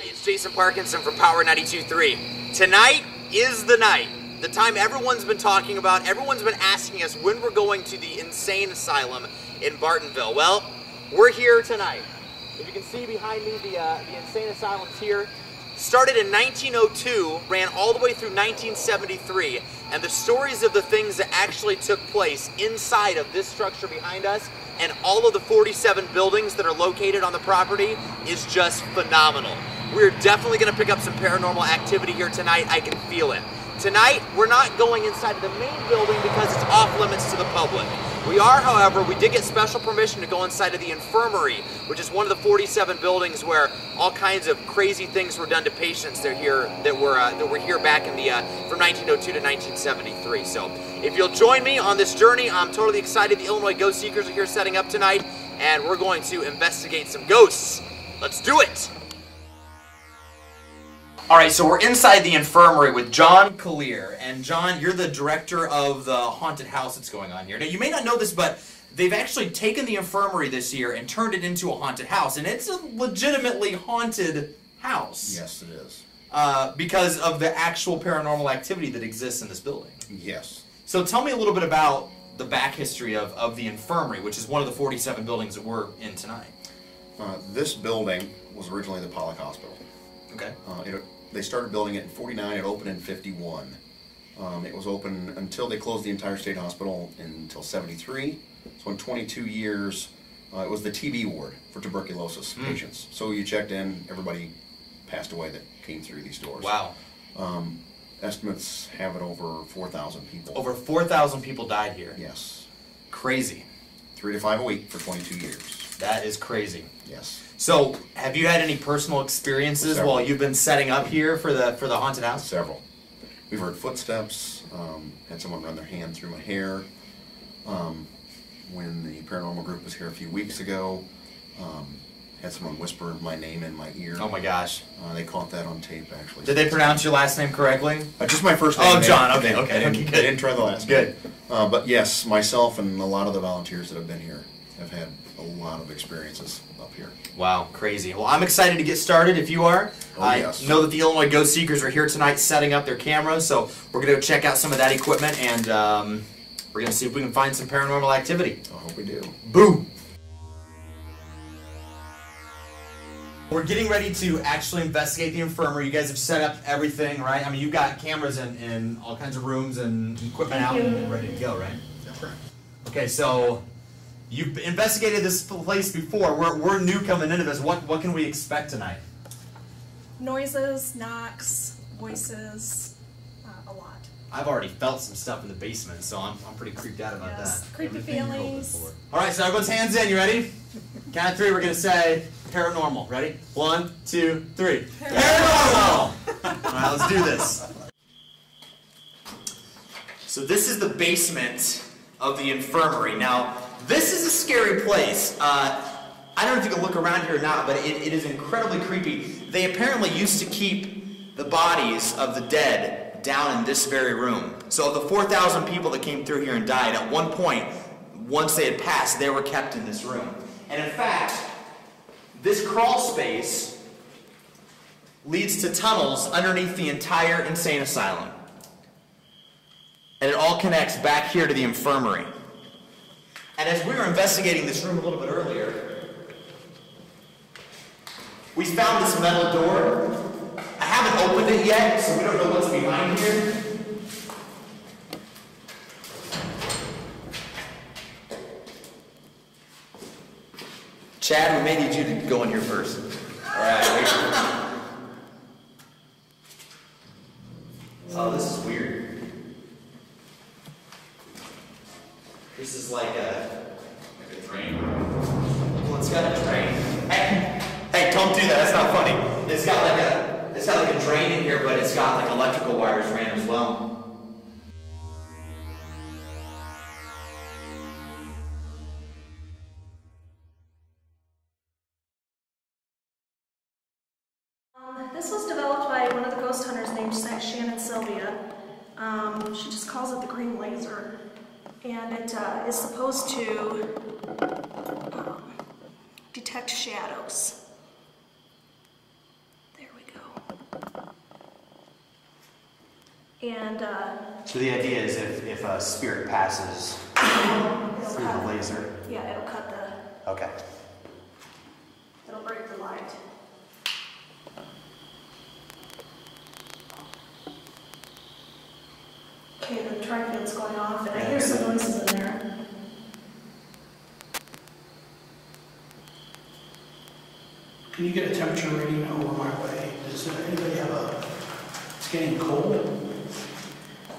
It's Jason Parkinson from Power 92.3. Tonight is the night. The time everyone's been talking about, everyone's been asking us when we're going to the Insane Asylum in Bartonville. Well, we're here tonight. If you can see behind me, the Insane Asylum's here. Started in 1902, ran all the way through 1973, and the stories of the things that actually took place inside of this structure behind us and all of the 47 buildings that are located on the property is just phenomenal. We're definitely going to pick up some paranormal activity here tonight. I can feel it. Tonight, we're not going inside of the main building because it's off limits to the public. We are, however, we did get special permission to go inside of the infirmary, which is one of the 47 buildings where all kinds of crazy things were done to patients that were here back in the from 1902 to 1973. So, if you'll join me on this journey, I'm totally excited. The Illinois Ghost Seekers are here setting up tonight, and we're going to investigate some ghosts. Let's do it! All right, so we're inside the infirmary with John Collier. And John, you're the director of the haunted house that's going on here. Now, you may not know this, but they've actually taken the infirmary this year and turned it into a haunted house. And it's a legitimately haunted house. Yes, it is. Because of the actual paranormal activity that exists in this building. Yes. So tell me a little bit about the back history of the infirmary, which is one of the 47 buildings that we're in tonight. This building was originally the Pollock Hospital. Okay. They started building it in 49, it opened in 51. It was open until they closed the entire state hospital until 73. So in 22 years, it was the TB ward for tuberculosis patients. So you checked in, everybody passed away that came through these doors. Wow. Estimates have it over 4,000 people. Over 4,000 people died here. Yes. Crazy. 3 to 5 a week for 22 years. That is crazy. Yes. So, have you had any personal experiences while you've been setting up here for the haunted house? Several. We've heard footsteps, had someone run their hand through my hair. When the paranormal group was here a few weeks ago, had someone whisper my name in my ear. Oh my gosh. They caught that on tape, actually. Did they pronounce your last name correctly? Just my first name. Oh, John. Okay, They didn't try the last name. Good. But yes, myself and a lot of the volunteers that have been here have had a lot of experiences up here. Wow, crazy. Well, I'm excited to get started if you are. Yes. I know that the Illinois Ghost Seekers are here tonight setting up their cameras, so we're going to check out some of that equipment, and we're going to see if we can find some paranormal activity. I hope we do. Boom! We're getting ready to actually investigate the infirmary. You guys have set up everything, right? I mean, you've got cameras in all kinds of rooms and equipment out and ready to go, right? That's right. Okay, so you've investigated this place before. We're new coming into this. What can we expect tonight? Noises, knocks, voices, a lot. I've already felt some stuff in the basement, so I'm pretty creeped out about that. Creepy feelings. All right, so everyone's hands in. You ready? Count of 3. We're going to say paranormal. Ready? 1, 2, 3. Paranormal! All right, let's do this. So this is the basement of the infirmary. Now, this is a scary place. I don't know if you can look around here or not, but it is incredibly creepy. They apparently used to keep the bodies of the dead down in this very room. So of the 4,000 people that came through here and died, at one point, once they had passed, they were kept in this room. And in fact, this crawl space leads to tunnels underneath the entire insane asylum. And it all connects back here to the infirmary. And as we were investigating this room a little bit earlier, we found this metal door. I haven't opened it yet, so we don't know what's behind here. Chad, we may need you to go in here first. All right, wait. Oh, this is weird. This is like a drain. Well, it's got a drain. Hey, don't do that. That's not funny. It's got like a drain in here, but it's got like electrical wires ran as well. This was developed by one of the ghost hunters named Shannon Sylvia. She just calls it the green laser. And it is supposed to And so the idea is if a spirit passes through the laser. Yeah, it'll cut the. Okay. It'll break the light. Okay, the tri-field's going off, and I hear some noises in there. Can you get a temperature reading over my way? Does anybody have a, it's getting cold?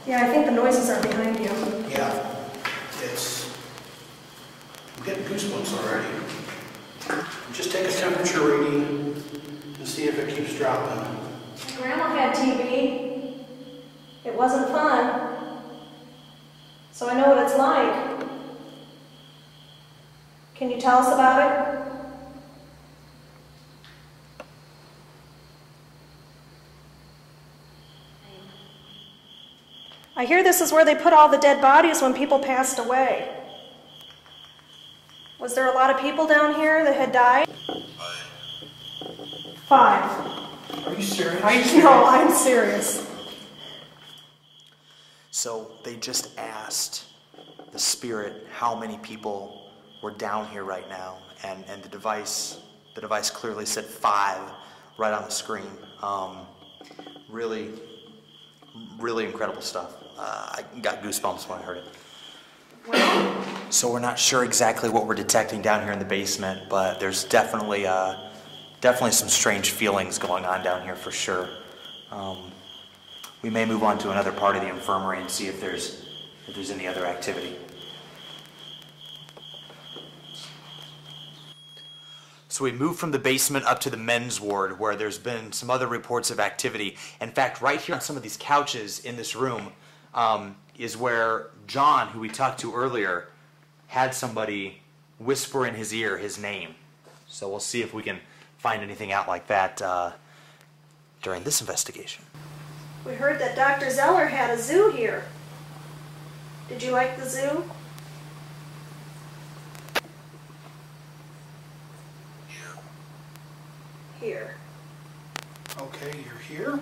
Yeah, I think the noises are behind you. Yeah, I'm getting goosebumps already. Just take a temperature reading and see if it keeps dropping. My grandma had TB. It wasn't fun. So I know what it's like. Can you tell us about it? I hear this is where they put all the dead bodies when people passed away. Was there a lot of people down here that had died? 5. Are you serious? No, I'm serious. So they just asked the spirit how many people were down here right now, and the device clearly said 5 right on the screen. Really incredible stuff. I got goosebumps when I heard it. So we're not sure exactly what we're detecting down here in the basement, but there's definitely some strange feelings going on down here for sure. We may move on to another part of the infirmary and see if there's any other activity. So we moved from the basement up to the men's ward, where there's been some other reports of activity. In fact, right here on some of these couches in this room is where John, who we talked to earlier, had somebody whisper in his ear his name. So we'll see if we can find anything out like that during this investigation. We heard that Dr. Zeller had a zoo here. Did you like the zoo? Here. Okay, you're here?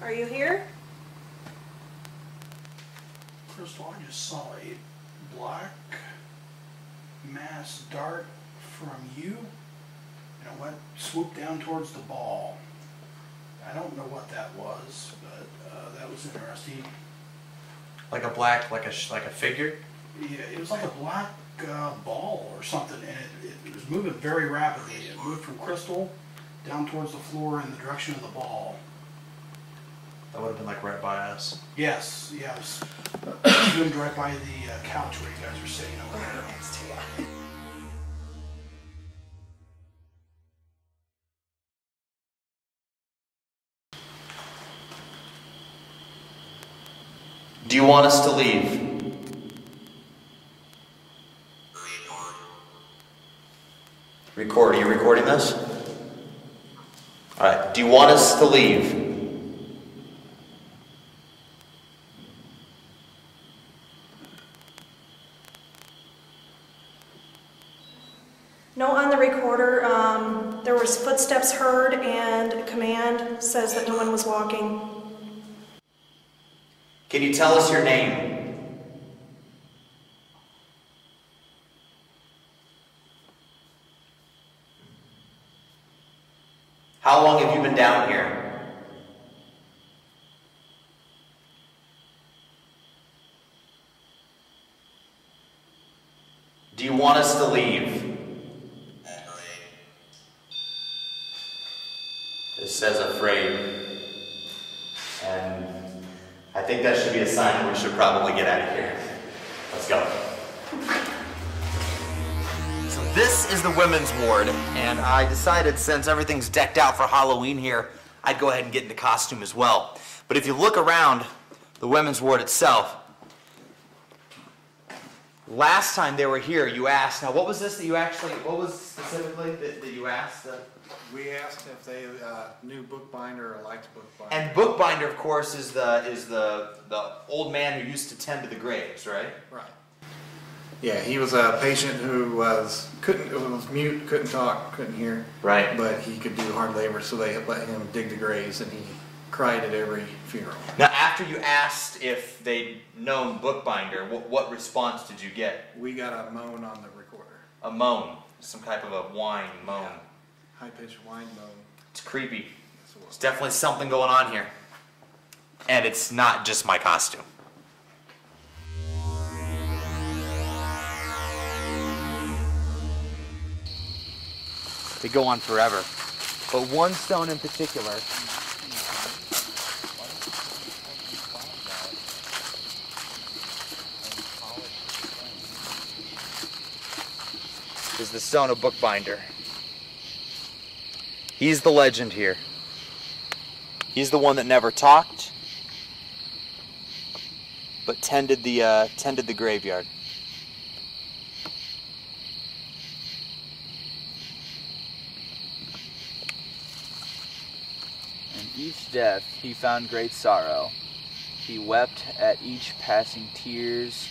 Are you here? First of all, I just saw a black mass dart from you, and it swooped down towards the ball. I don't know what that was, but that was interesting. Like a black, like a figure? Yeah, it was like a black ball or something, and it was moving very rapidly. It moved from crystal down towards the floor in the direction of the ball. That would have been like right by us. Yes, yes. It zoomed right by the couch where you guys were sitting over there. Do you want us to leave? Record. Are you recording this? Alright. Do you want us to leave? No, on the recorder, there was footsteps heard and a command says that no one was walking. Can you tell us your name? How long have you been down here? Do you want us to leave? It says afraid. And I think that should be a sign that we should probably get out of here. Let's go. So this is the women's ward, and I decided since everything's decked out for Halloween here, I'd go ahead and get into costume as well. But if you look around the women's ward itself, last time they were here, you asked, now what was this that you actually, what was specifically that you asked? We asked if they knew Bookbinder or liked Bookbinder. And Bookbinder, of course, is the old man who used to tend to the graves, right? Right. Yeah, he was a patient who was mute, couldn't talk, couldn't hear. Right. But he could do hard labor, so they let him dig the graves, and he cried at every funeral. Now, after you asked if they'd known Bookbinder, what response did you get? We got a moan on the recorder. A moan. Some type of a whine moan. Yeah. High-pitched whine moan. It's creepy. There's definitely something going on here. And it's not just my costume. They go on forever. But one stone in particular is the stone of Bookbinder. He's the legend here. He's the one that never talked, but tended the graveyard. In each death he found great sorrow. He wept at each passing tears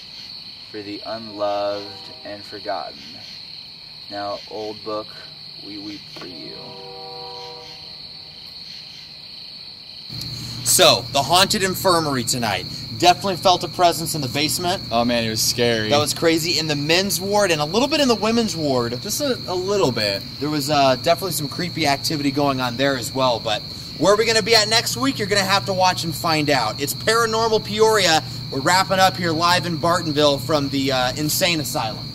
for the unloved and forgotten. Now, old book, we weep for you. So, the haunted infirmary tonight. Definitely felt a presence in the basement. Oh man, it was scary. That was crazy. In the men's ward and a little bit in the women's ward. Just a little bit. There was definitely some creepy activity going on there as well. But where are we going to be at next week? You're going to have to watch and find out. It's Paranormal Peoria. We're wrapping up here live in Bartonville from the Insane Asylum.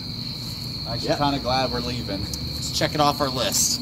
Actually, kind of glad we're leaving. Let's check it off our list.